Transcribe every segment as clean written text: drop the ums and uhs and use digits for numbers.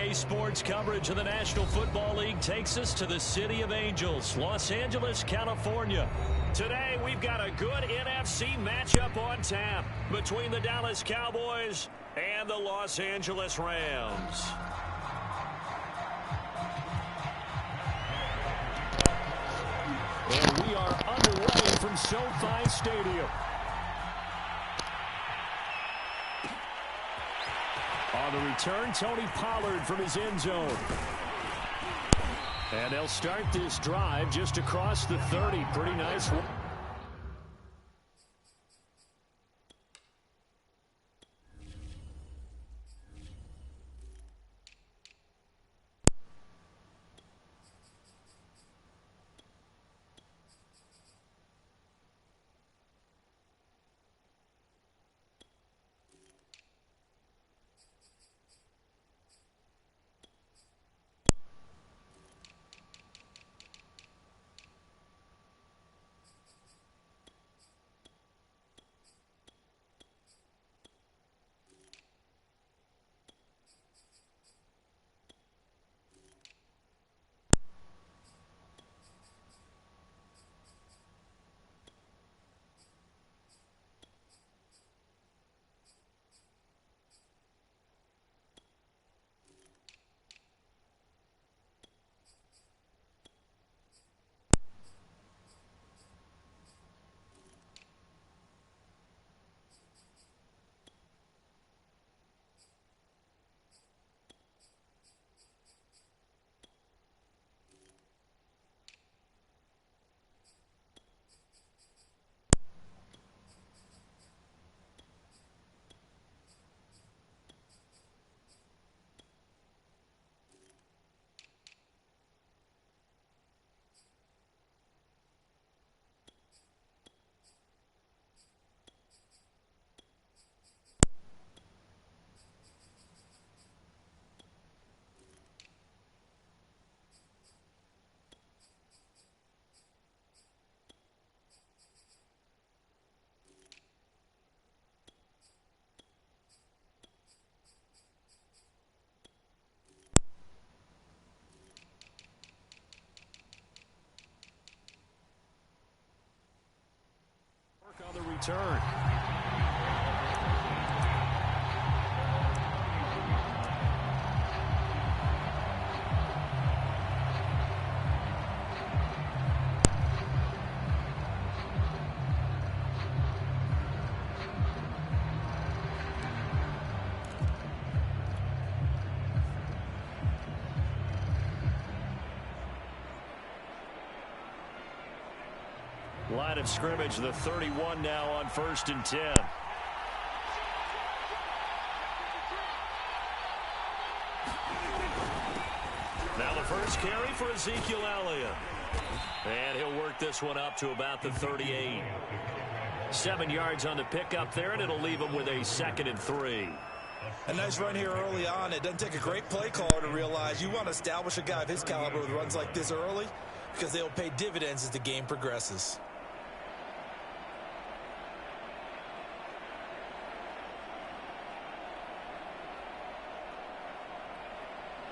Today's sports coverage of the National Football League takes us to the City of Angels, Los Angeles, California. Today, we've got a good NFC matchup on tap between the Dallas Cowboys and the Los Angeles Rams. And we are underway from SoFi Stadium. On the return, Tony Pollard from his end zone. And they'll start this drive just across the 30. Pretty nice. On the return. Line of scrimmage, the 31 now on 1st and 10. Now the first carry for Ezekiel Elliott. And he'll work this one up to about the 38. 7 yards on the pickup there, and it'll leave him with a 2nd and 3. A nice run here early on. It doesn't take a great play caller to realize you want to establish a guy of his caliber with runs like this early because they'll pay dividends as the game progresses.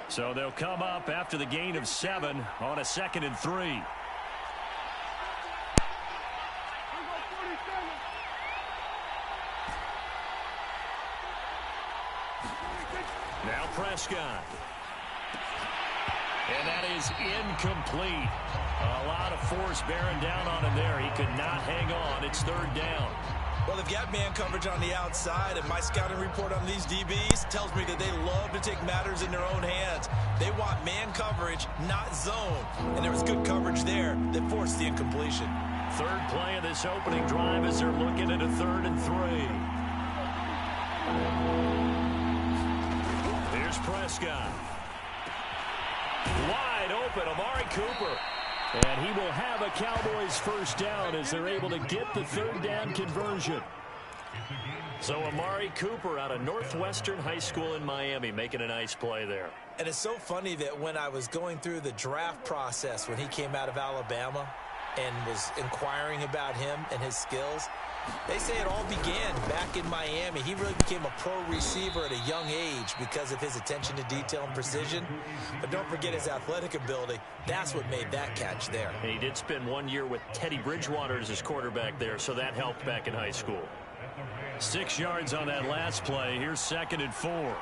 So they'll come up after the gain of 7 on a 2nd and 3. Now Prescott. And that is incomplete. A lot of force bearing down on him there. He could not hang on. It's 3rd down. Well, they've got man coverage on the outside, and my scouting report on these DBs tells me that they love to take matters in their own hands. They want man coverage, not zone. And there was good coverage there that forced the incompletion. 3rd play of this opening drive as they're looking at a 3rd and 3. Here's Prescott. Wide open, Amari Cooper. And he will have a Cowboys 1st down as they're able to get the 3rd down conversion. So Amari Cooper out of Northwestern High School in Miami making a nice play there. And it's so funny that when I was going through the draft process when he came out of Alabama and was inquiring about him and his skills, They say it all began back in Miami. He really became a pro receiver at a young age because of his attention to detail and precision. But don't forget his athletic ability. That's what made that catch there. And he did spend 1 year with Teddy Bridgewater as his quarterback there, so that helped back in high school. 6 yards on that last play. Here's 2nd and 4.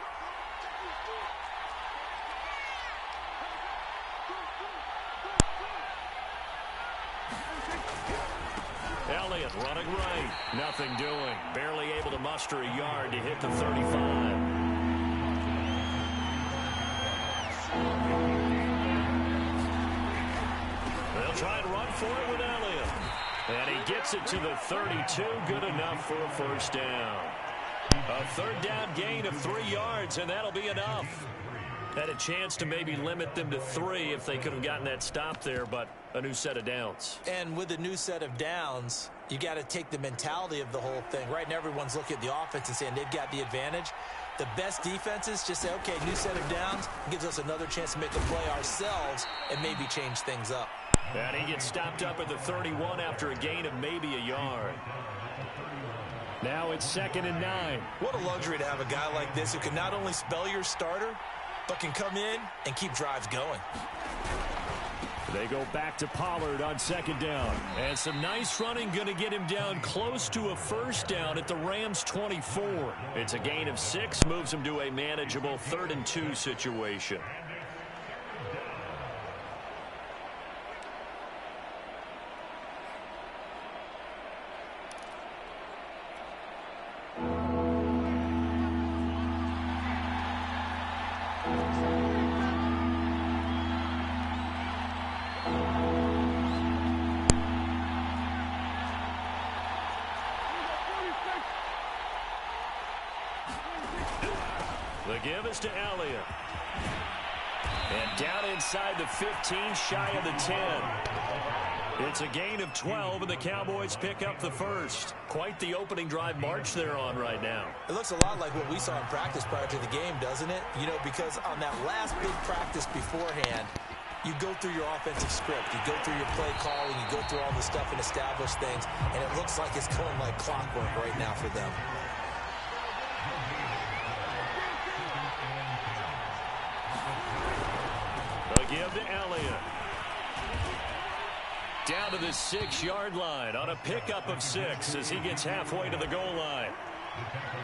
Elliott running right. Nothing doing. Barely able to muster a yard to hit the 35. They'll try and run for it with Elliott. And he gets it to the 32. Good enough for a first down. A third down gain of 3 yards, and that'll be enough. Had a chance to maybe limit them to 3 if they could have gotten that stop there, but a new set of downs. And with a new set of downs, you got to take the mentality of the whole thing. Right now, everyone's looking at the offense and saying they've got the advantage. The best defenses just say, okay, new set of downs, gives us another chance to make a play ourselves and maybe change things up. And he gets stopped up at the 31 after a gain of maybe a yard. Now it's 2nd and 9. What a luxury to have a guy like this who can not only spell your starter, but can come in and keep drives going. They go back to Pollard on 2nd down. And some nice running going to get him down close to a first down at the Rams 24. It's a gain of 6, moves him to a manageable 3rd and 2 situation. The give is to Elliott. And down inside the 15, shy of the 10. It's a gain of 12, and the Cowboys pick up the first. Quite the opening drive march they're on right now. It looks a lot like what we saw in practice prior to the game, doesn't it? You know, because on that last big practice beforehand, you go through your offensive script. You go through your play calling. You go through all the stuff and establish things. And it looks like it's going like clockwork right now for them. The give to Elliott. Down to the 6-yard line on a pickup of 6 as he gets halfway to the goal line.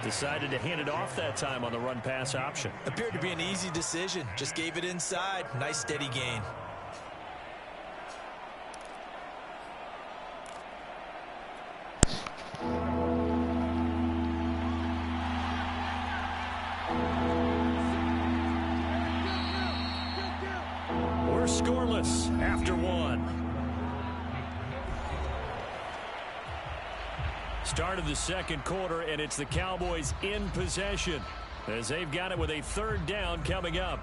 Decided to hand it off that time on the run-pass option. Appeared to be an easy decision. Just gave it inside. Nice steady gain. We're scoreless after 1. Start of the second quarter, and it's the Cowboys in possession as they've got it with a 3rd down coming up.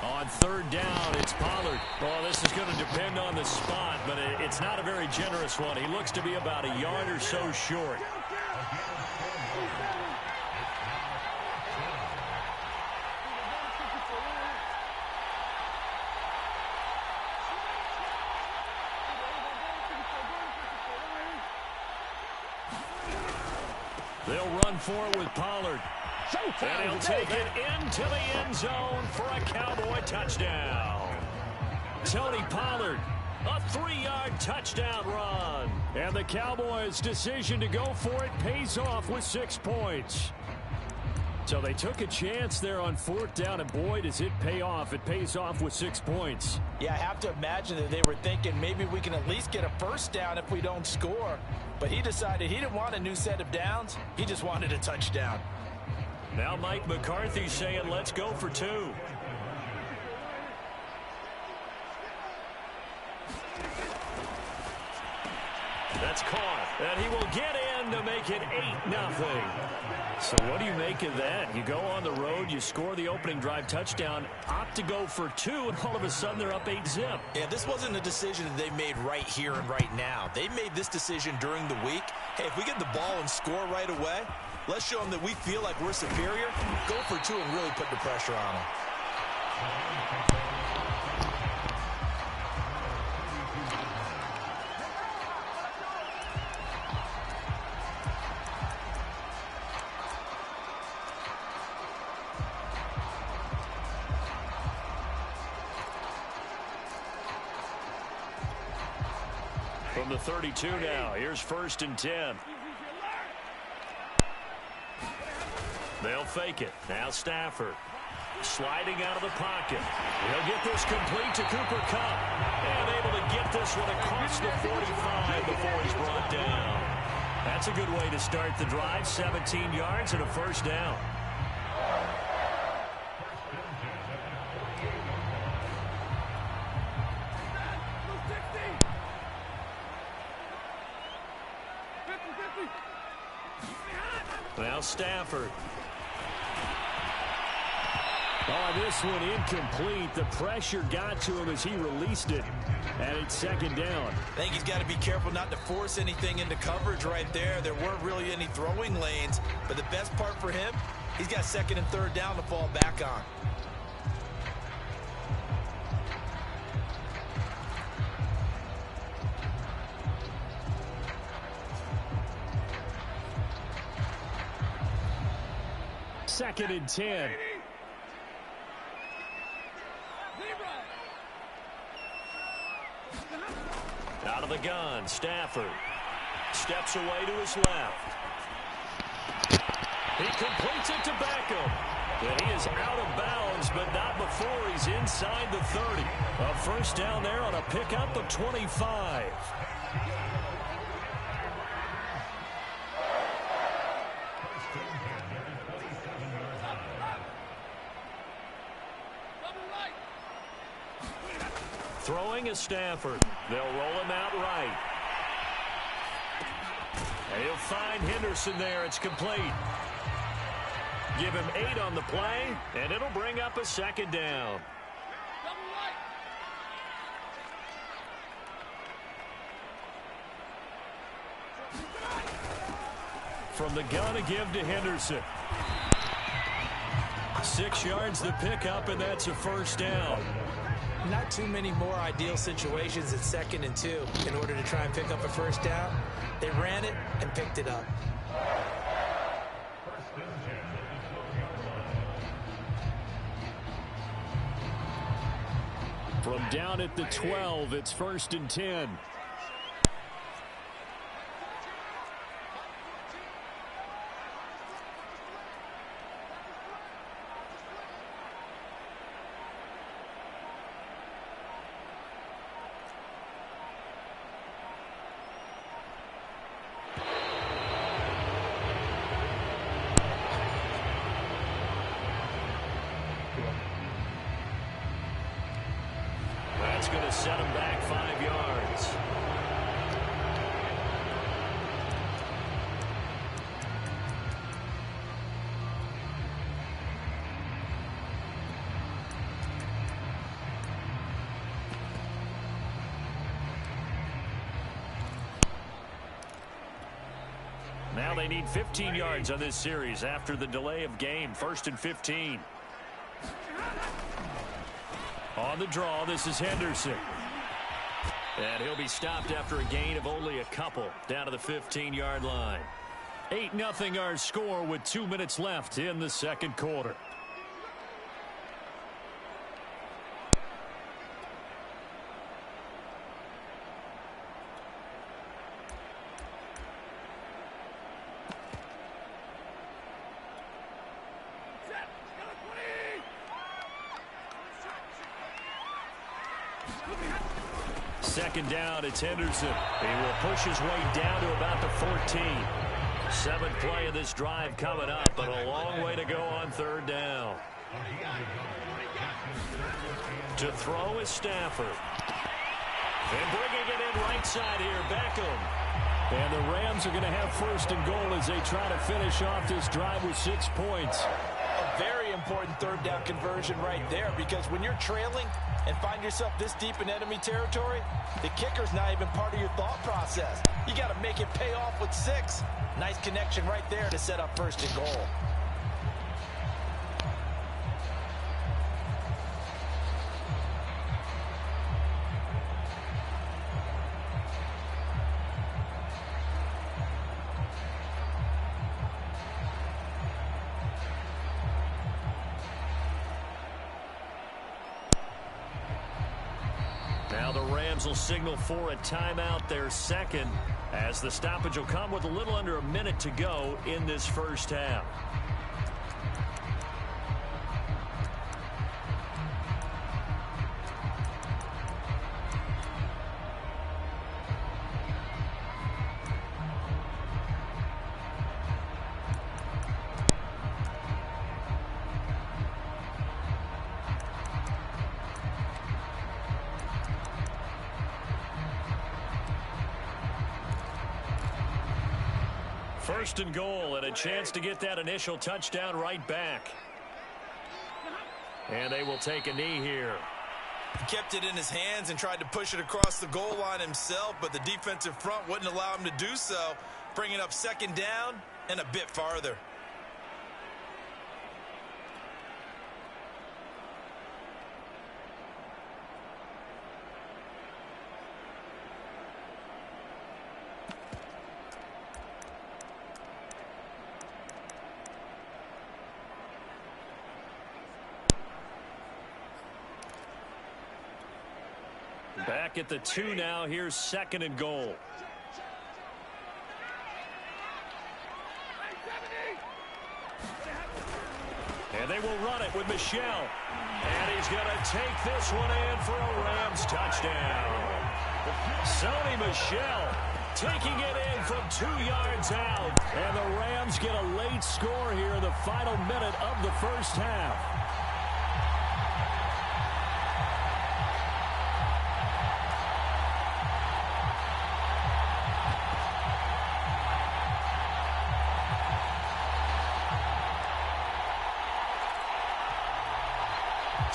On 3rd down, it's Pollard. Well, this is going to depend on the spot, but it's not a very generous one. He looks to be about a yard or so short. They'll run for it with Pollard. And he'll take it into the end zone for a Cowboy touchdown. Tony Pollard, a 3-yard touchdown run. And the Cowboys' decision to go for it pays off with 6 points. So they took a chance there on 4th down, and boy, does it pay off. It pays off with 6 points. Yeah, I have to imagine that they were thinking maybe we can at least get a first down if we don't score. But he decided he didn't want a new set of downs. He just wanted a touchdown. Now Mike McCarthy saying, let's go for 2. That's caught. And he will get in to make it 8-0. So what do you make of that? You go on the road, you score the opening drive touchdown, opt to go for 2, and all of a sudden they're up 8-zip. Yeah, this wasn't a decision that they made right here and right now. They made this decision during the week. Hey, if we get the ball and score right away, let's show them that we feel like we're superior. Go for 2 and really put the pressure on them. From the 32 now, here's 1st and 10. They'll fake it. Now Stafford sliding out of the pocket. He'll get this complete to Cooper Kupp. And able to get this one across the 45 before he's brought down. That's a good way to start the drive. 17 yards and a 1st down. Now Stafford. Oh, this one incomplete. The pressure got to him as he released it. And it's 2nd down. I think he's got to be careful not to force anything into coverage right there. There weren't really any throwing lanes. But the best part for him, he's got 2nd and 3rd down to fall back on. Second and 10. Out of the gun, Stafford steps away to his left. He completes it to Beckham. And he is out of bounds, but not before he's inside the 30. A 1st down there on a pickup of 25. Throwing is Stafford. They'll roll him out right. And he'll find Henderson there. It's complete. Give him 8 on the play, and it'll bring up a 2nd down. From the gun to give to Henderson. 6 yards to pick up, and that's a 1st down. Not too many more ideal situations at 2nd and 2 in order to try and pick up a 1st down. They ran it and picked it up. From down at the 12, it's 1st and 10. That's going to set him back 5 yards. Now they need 15 yards on this series after the delay of game. 1st and 15. On the draw, this is Henderson. And he'll be stopped after a gain of only a couple down to the 15-yard line. 8-0 our score with 2 minutes left in the 2nd quarter. Second down, it's Henderson. He will push his way down to about the 14. 7th play of this drive coming up, but a long way to go on 3rd down. To throw is Stafford. And bringing it in right side here, Beckham. And the Rams are going to have first and goal as they try to finish off this drive with 6 points. A very important third down conversion right there, because when you're trailing and find yourself this deep in enemy territory, the kicker's not even part of your thought process. You got to make it pay off with 6. Nice connection right there to set up first and goal. Now the Rams will signal for a timeout, their second, as the stoppage will come with a little under a minute to go in this first half. First and goal, and a chance to get that initial touchdown right back. And they will take a knee here. He kept it in his hands and tried to push it across the goal line himself, but the defensive front wouldn't allow him to do so, bringing up second down and a bit farther. Back at the 2 now. Here's second and goal. And they will run it with Michel. And he's going to take this one in for a Rams touchdown. Sony Michel taking it in from 2 yards out. And the Rams get a late score here in the final minute of the first half.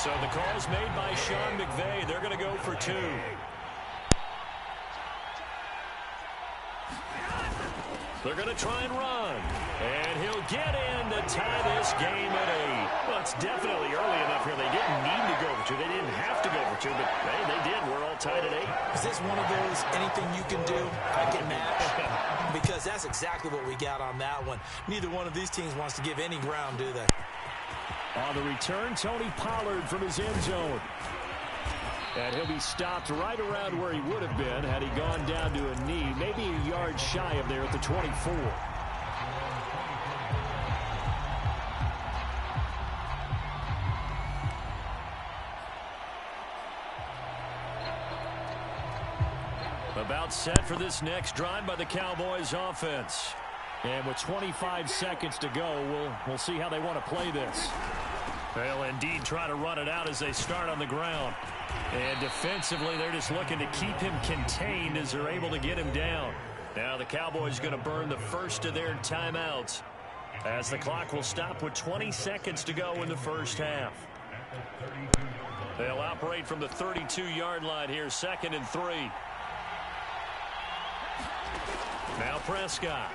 So the call is made by Sean McVay. They're going to go for 2. They're going to try and run. And he'll get in to tie this game at 8. Well, it's definitely early enough here. They didn't need to go for 2. They didn't have to go for 2, but hey, they did. We're all tied at 8. Is this one of those anything you can do, I can match? Because that's exactly what we got on that one. Neither one of these teams wants to give any ground, do they? On the return, Tony Pollard from his end zone. And he'll be stopped right around where he would have been had he gone down to a knee, maybe a yard shy of there at the 24. About set for this next drive by the Cowboys offense. And with 25 seconds to go, we'll see how they want to play this. They'll indeed try to run it out as they start on the ground. And defensively, they're just looking to keep him contained as they're able to get him down. Now the Cowboys going to burn the first of their timeouts as the clock will stop with 20 seconds to go in the first half. They'll operate from the 32-yard line here, 2nd and 3. Now Prescott.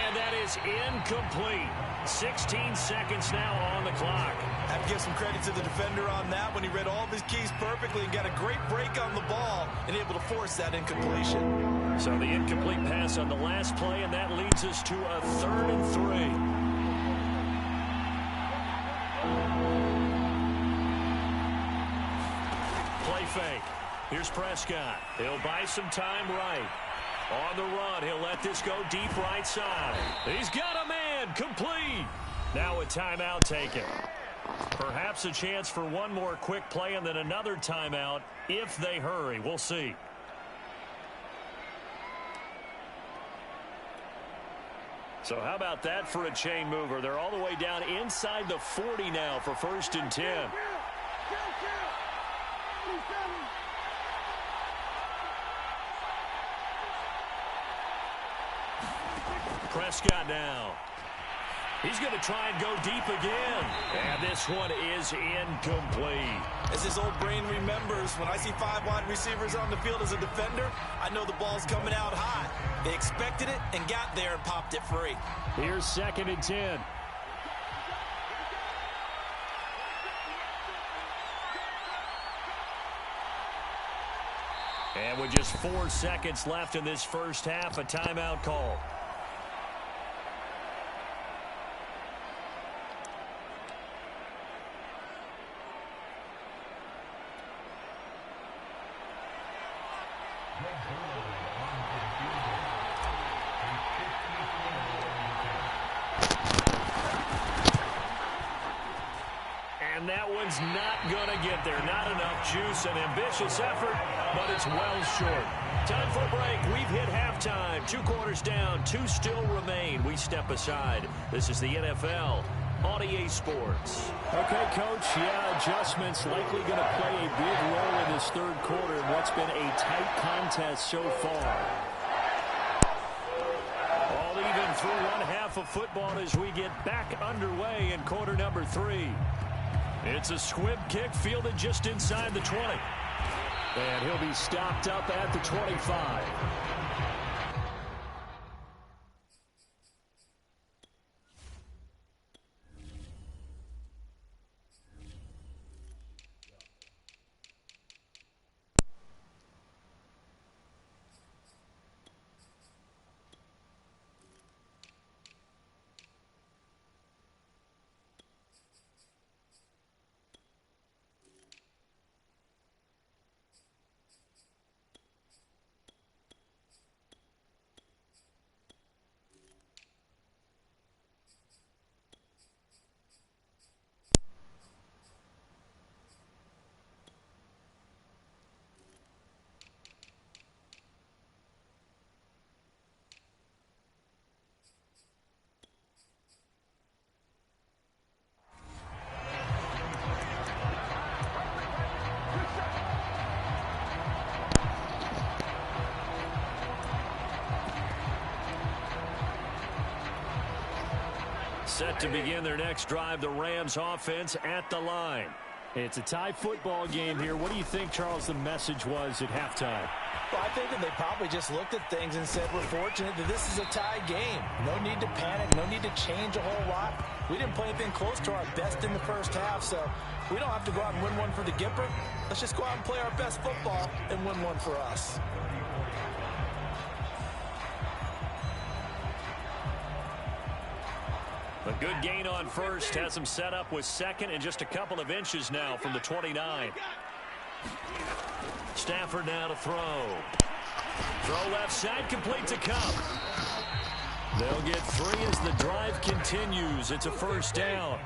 And that is incomplete. 16 seconds now on the clock. I have to give some credit to the defender on that when he read all of his keys perfectly and got a great break on the ball and able to force that incompletion. So the incomplete pass on the last play, and that leads us to a 3rd and 3. Play fake. Here's Prescott. He'll buy some time right. On the run, he'll let this go deep right side. He's got a man, complete. Now a timeout taken. Perhaps a chance for one more quick play and then another timeout if they hurry. We'll see. So how about that for a chain mover? They're all the way down inside the 40 now for 1st and 10. Prescott now. He's going to try and go deep again. And this one is incomplete. As his old brain remembers, when I see 5 wide receivers on the field as a defender, I know the ball's coming out high. They expected it and got there and popped it free. Here's 2nd and 10. And with just 4 seconds left in this first half, a timeout call. And that one's not going to get there. Not enough juice. An ambitious effort, but it's well short. Time for a break. We've hit halftime. 2 quarters down. 2 still remain. We step aside. This is the NFL on EA Sports. Okay, Coach. Yeah, adjustments likely going to play a big role in this third quarter in what's been a tight contest so far. All even through one half of football as we get back underway in quarter number 3. It's a squib kick fielded just inside the 20. And he'll be stopped up at the 25. Set to begin their next drive, the Rams offense at the line. It's a tie football game here. What do you think, Charles, the message was at halftime? Well, I think that they probably just looked at things and said, we're fortunate that this is a tie game. No need to panic. No need to change a whole lot. We didn't play anything close to our best in the first half, so we don't have to go out and win one for the Gipper. Let's just go out and play our best football and win one for us. A good gain on first has him set up with 2nd and just a couple of inches now from the 29. Stafford now to throw. Throw left side, complete to Kupp. They'll get 3 as the drive continues. It's a first down.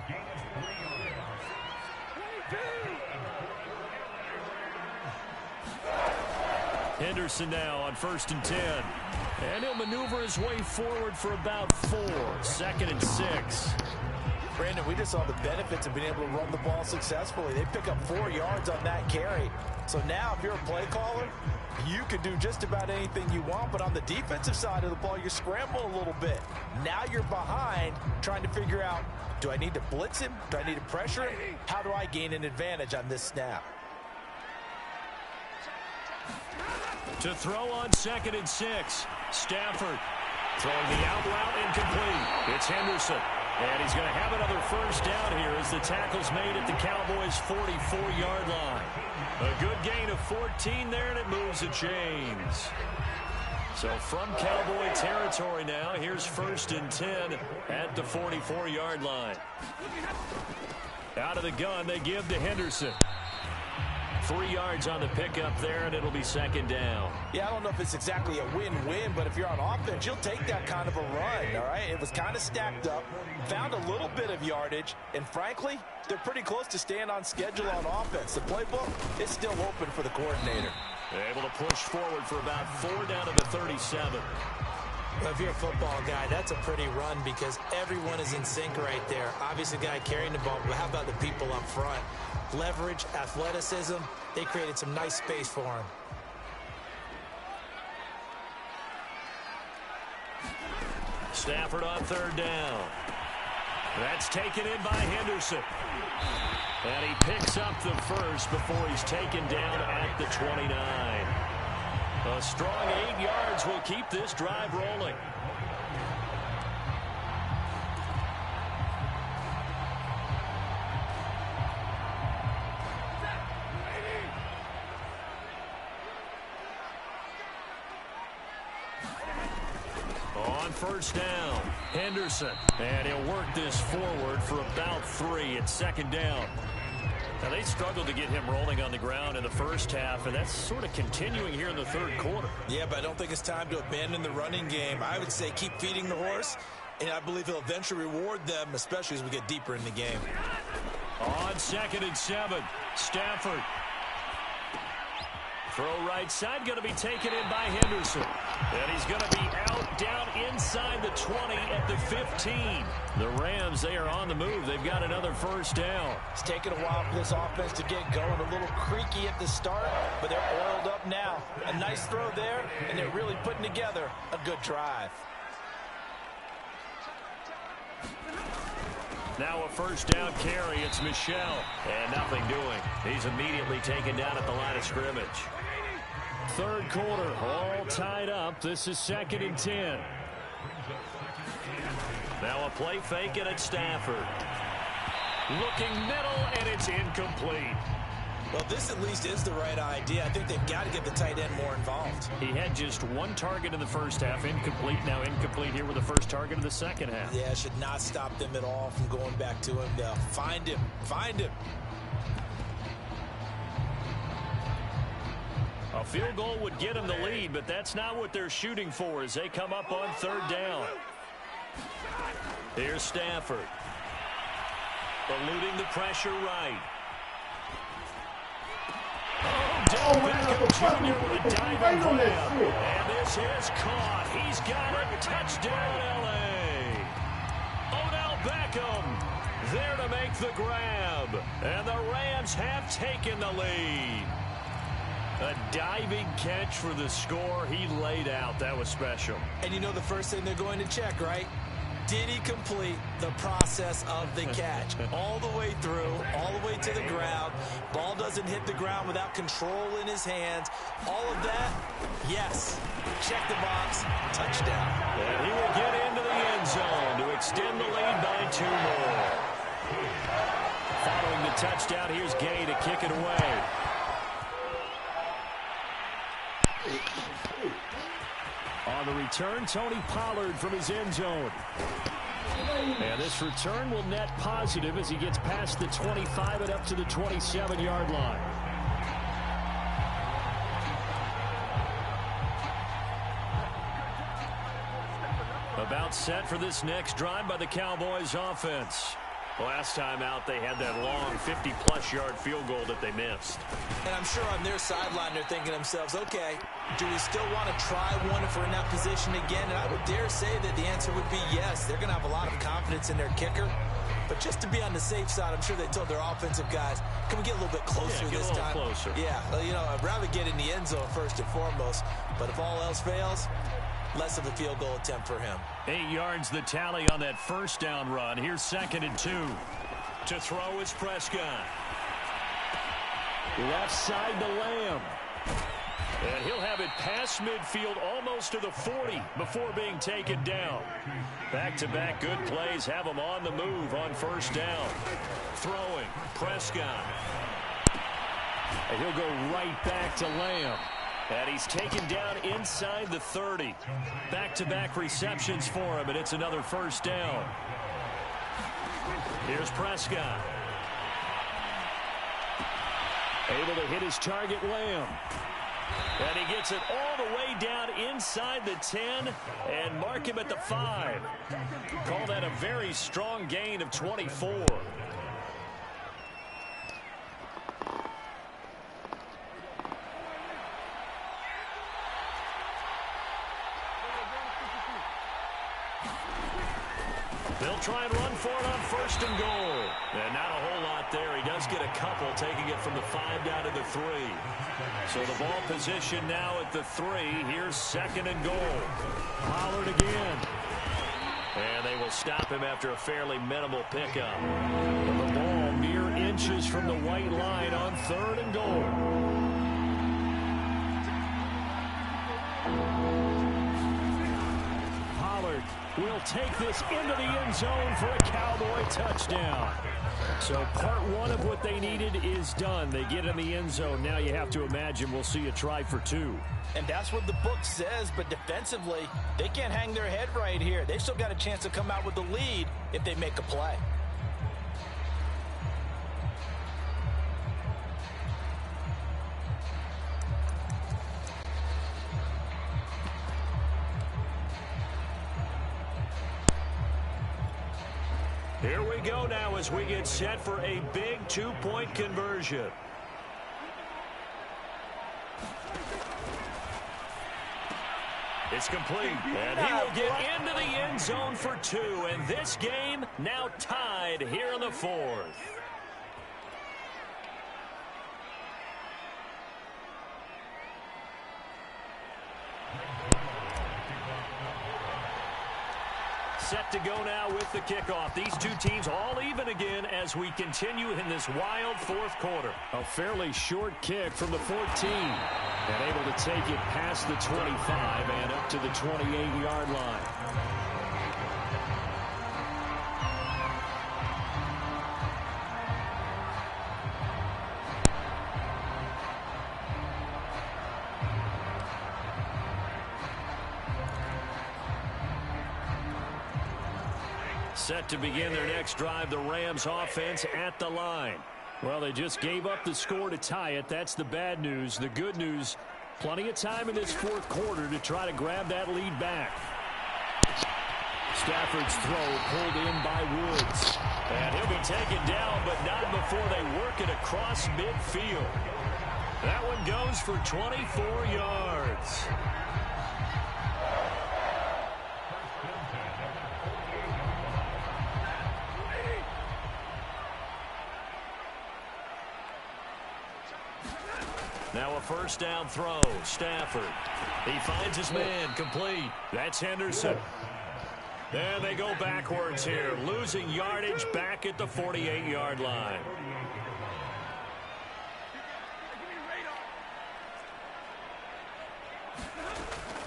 Henderson now on 1st and 10. And he'll maneuver his way forward for about 4. 2nd and 6. Brandon, we just saw the benefits of being able to run the ball successfully. They pick up 4 yards on that carry. So now if you're a play caller, you can do just about anything you want. But on the defensive side of the ball, you're scrambling a little bit. Now you're behind trying to figure out, do I need to blitz him? Do I need to pressure him? How do I gain an advantage on this snap? To throw on 2nd and 6. Stafford throwing the out route incomplete. It's Henderson. And he's going to have another first down here as the tackle's made at the Cowboys' 44-yard line. A good gain of 14 there, and it moves the chains. So from Cowboy territory now, here's 1st and 10 at the 44-yard line. Out of the gun, they give to Henderson. 3 yards on the pickup there, and it'll be 2nd down. Yeah, I don't know if it's exactly a win-win, but if you're on offense, you'll take that kind of a run, all right? It was kind of stacked up, found a little bit of yardage, and frankly, they're pretty close to staying on schedule on offense. The playbook is still open for the coordinator. They're able to push forward for about 4 down to the 37. Well, if you're a football guy, that's a pretty run because everyone is in sync right there. Obviously, the guy carrying the ball, but how about the people up front? Leverage, athleticism, they created some nice space for him. Stafford on third down. That's taken in by Henderson. And he picks up the first before he's taken down at the 29. A strong 8 yards will keep this drive rolling. On first down, Henderson. And he'll work this forward for about 3 at second down. Now, they struggled to get him rolling on the ground in the first half, and that's sort of continuing here in the third quarter. Yeah, but I don't think it's time to abandon the running game. I would say keep feeding the horse, and I believe he'll eventually reward them, especially as we get deeper in the game. On 2nd and 7, Stafford. Throw right side, going to be taken in by Henderson. And he's going to be out down inside the 20 at the 15. The Rams, they are on the move. They've got another first down. It's taken a while for this offense to get going. A little creaky at the start, but they're oiled up now. A nice throw there, and they're really putting together a good drive. Now a first down carry. It's Michel. And nothing doing. He's immediately taken down at the line of scrimmage. Third quarter, all tied up. This is 2nd and 10. Now a play fake, and it's Stafford. Looking middle, and it's incomplete. Well, this at least is the right idea. I think they've got to get the tight end more involved. He had just 1 target in the first half, incomplete. Now incomplete here with the first target of the second half. Yeah, should not stop them at all from going back to him. Find him. Find him. A field goal would get them the lead, but that's not what they're shooting for as they come up on third down. Here's Stafford. Eluding the pressure right. Odell Beckham Jr. with a diving grab. And this is caught. He's got it. Touchdown, L.A. Odell Beckham there to make the grab. And the Rams have taken the lead. A diving catch for the score. He laid out. That was special. And you know the first thing they're going to check, right? Did he complete the process of the catch? All the way through, all the way to the ground. Ball doesn't hit the ground without control in his hands. All of that, yes. Check the box. Touchdown. And he will get into the end zone to extend the lead by 2 more. Following the touchdown, here's Gay to kick it away. On the return, Tony Pollard from his end zone. And this return will net positive as he gets past the 25 and up to the 27-yard line. About set for this next drive by the Cowboys offense. Last time out, they had that long 50-plus yard field goal that they missed. And I'm sure on their sideline, they're thinking to themselves, okay, do we still want to try one if we're in that position again? And I would dare say that the answer would be yes. They're going to have a lot of confidence in their kicker. But just to be on the safe side, I'm sure they told their offensive guys, can we get a little bit closer this time? Closer. Yeah, well, you know, I'd rather get in the end zone first and foremost. But if all else fails, less of a field goal attempt for him. 8 yards the tally on that first down run. Here's 2nd and 2. To throw is Prescott. Left side to Lamb. And he'll have it past midfield almost to the 40 before being taken down. Back-to-back good plays have him on the move on first down. Throwing, Prescott. And he'll go right back to Lamb. And he's taken down inside the 30. Back-to-back receptions for him, and it's another first down. Here's Prescott. Able to hit his target, Lamb. And he gets it all the way down inside the 10 and mark him at the 5. Call that a very strong gain of 24. They'll try and run for it on first and goal. And not a whole lot there. He does get a couple, taking it from the 5 down to the 3. So the ball position now at the 3. Here's 2nd and goal. Pollard again. And they will stop him after a fairly minimal pickup. The ball mere inches from the white line on 3rd and goal. Pollard will take this into the end zone for a Cowboy touchdown. So part one of what they needed is done. They get in the end zone. Now you have to imagine we'll see a try for 2. And that's what the book says, but defensively, they can't hang their head right here. They've still got a chance to come out with the lead if they make a play. Here we go now as we get set for a big 2-point conversion. It's complete, and he will get into the end zone for 2, and this game now tied here in the 4th. Set to go now with the kickoff. These two teams all even again as we continue in this wild 4th quarter. A fairly short kick from the 14. And able to take it past the 25 and up to the 28-yard line. Set to begin their next drive, the Rams offense at the line. Well, they just gave up the score to tie it. That's the bad news. The good news, plenty of time in this 4th quarter to try to grab that lead back. Stafford's throw pulled in by Woods. And he'll be taken down, but not before they work it across midfield. That one goes for 24 yards. Now a first down throw. Stafford. He finds his man complete. That's Henderson. And they go backwards here. Losing yardage back at the 48-yard line.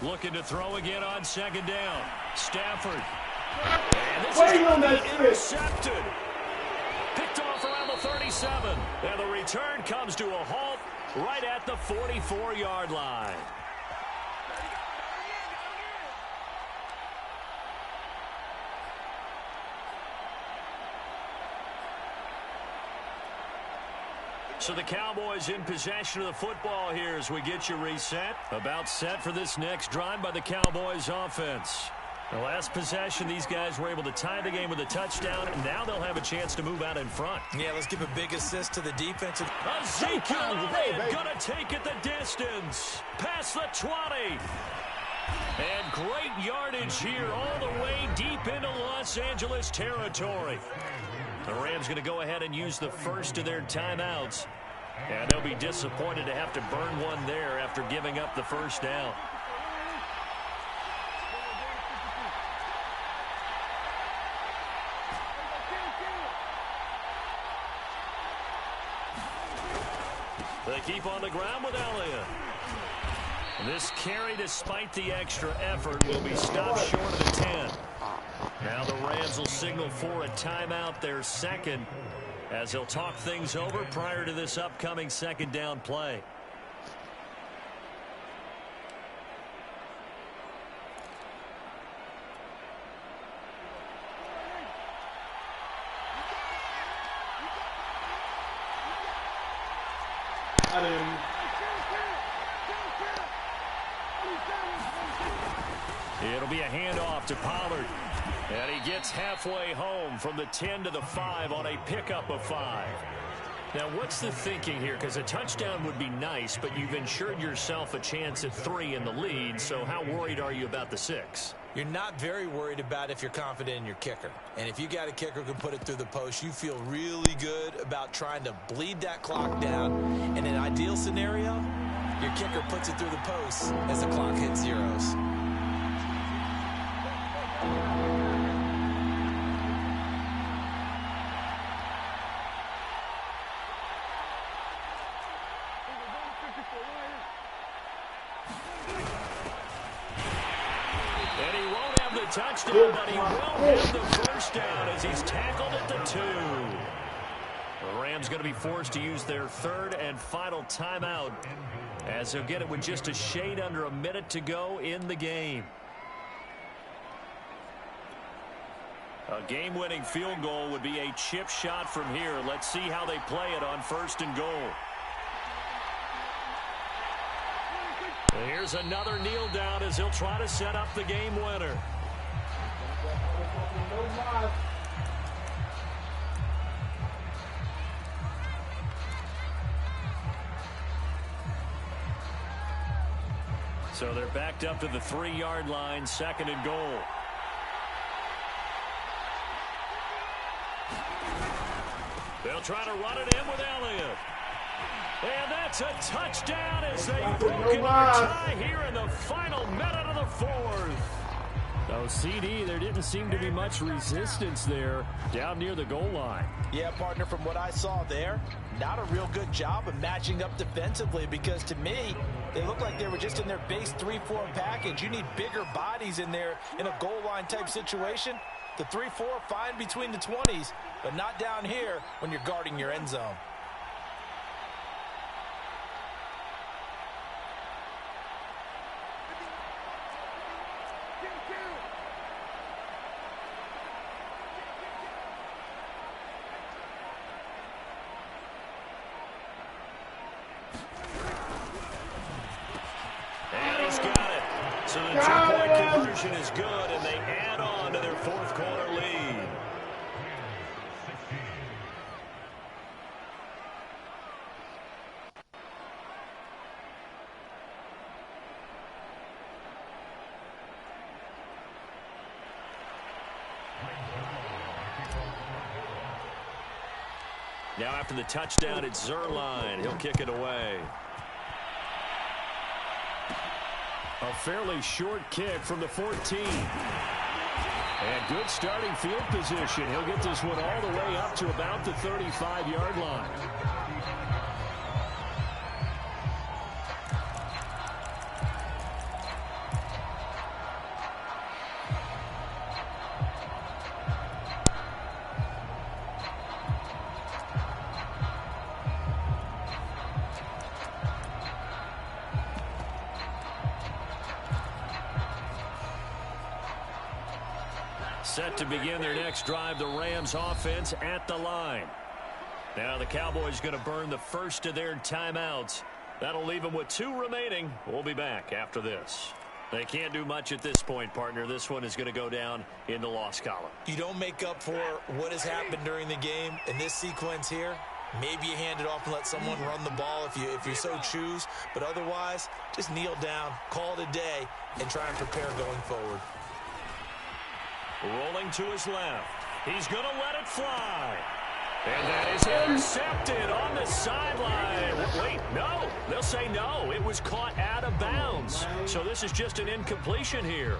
Looking to throw again on 2nd down. Stafford. And this is intercepted. Picked off around the 37. And the return comes to a halt right at the 44-yard line. So the Cowboys in possession of the football here as we get you reset. About set for this next drive by the Cowboys offense. The last possession, these guys were able to tie the game with a touchdown, and now they'll have a chance to move out in front. Yeah, let's give a big assist to the defense. Ezekiel Elliott going to take it the distance. Past the 20. And great yardage here all the way deep into Los Angeles territory. The Rams going to go ahead and use the first of their timeouts. And they'll be disappointed to have to burn one there after giving up the first down. They keep on the ground with Elliott. This carry, despite the extra effort, will be stopped short of the 10. Now the Rams will signal for a timeout, their second, as they'll talk things over prior to this upcoming 2nd down play. It'll be a handoff to Pollard. And he gets halfway home from the 10 to the 5 on a pickup of 5. Now, what's the thinking here? Because a touchdown would be nice, but you've ensured yourself a chance at 3 in the lead. So how worried are you about the 6? You're not very worried about if you're confident in your kicker. And if you got a kicker who can put it through the post, you feel really good about trying to bleed that clock down. In an ideal scenario, your kicker puts it through the post as the clock hits zeros. And he won't have the touchdown, but he will have the first down as he's tackled at the 2. The Rams going to be forced to use their third and final timeout as they'll get it with just a shade under a minute to go in the game. A game-winning field goal would be a chip shot from here. Let's see how they play it on 1st and goal. And here's another kneel down as he'll try to set up the game winner. So they're backed up to the 3-yard line, 2nd and goal. They'll try to run it in with Elliott. And that's a touchdown as they've broken our tie here in the final minute of the 4th. Oh, CD, there didn't seem to be much resistance there down near the goal line. Yeah, partner, from what I saw there, not a real good job of matching up defensively because to me, they looked like they were just in their base 3-4 package. You need bigger bodies in there in a goal line type situation. The 3-4, fine between the 20s, but not down here when you're guarding your end zone. And he's got it. So the 2-point conversion is good, and they add on to their 4th quarter lead. Now after the touchdown, it's Zuerlein. He'll kick it away. A fairly short kick from the 14. And good starting field position. He'll get this one all the way up to about the 35-yard line. Set to begin their next drive, the Rams offense at the line. Now the Cowboys going to burn the first of their timeouts. That'll leave them with 2 remaining. We'll be back after this. They can't do much at this point, partner. This one is going to go down in the loss column. You don't make up for what has happened during the game in this sequence here. Maybe you hand it off and let someone run the ball if you so choose. But otherwise, just kneel down, call it a day, and try and prepare going forward. Rolling to his left. He's going to let it fly. And that is intercepted on the sideline. Wait, no. They'll say no. It was caught out of bounds. So this is just an incompletion here.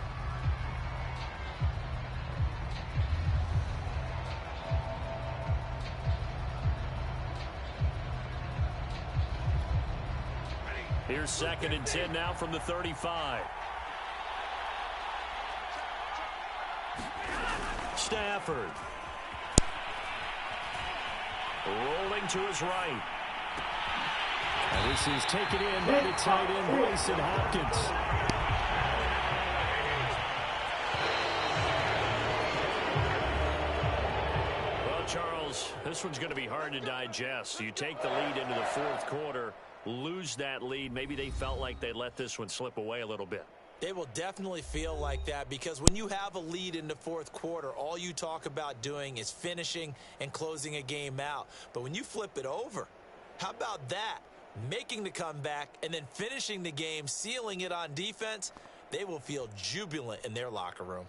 Here's 2nd and 10 now from the 35. Stafford. Rolling to his right. And this is taken in by the tight end, Bryson Hopkins. Well, Charles, this one's going to be hard to digest. You take the lead into the 4th quarter, lose that lead. Maybe they felt like they let this one slip away a little bit. They will definitely feel like that because when you have a lead in the 4th quarter, all you talk about doing is finishing and closing a game out. But when you flip it over, how about that? Making the comeback and then finishing the game, sealing it on defense, they will feel jubilant in their locker room.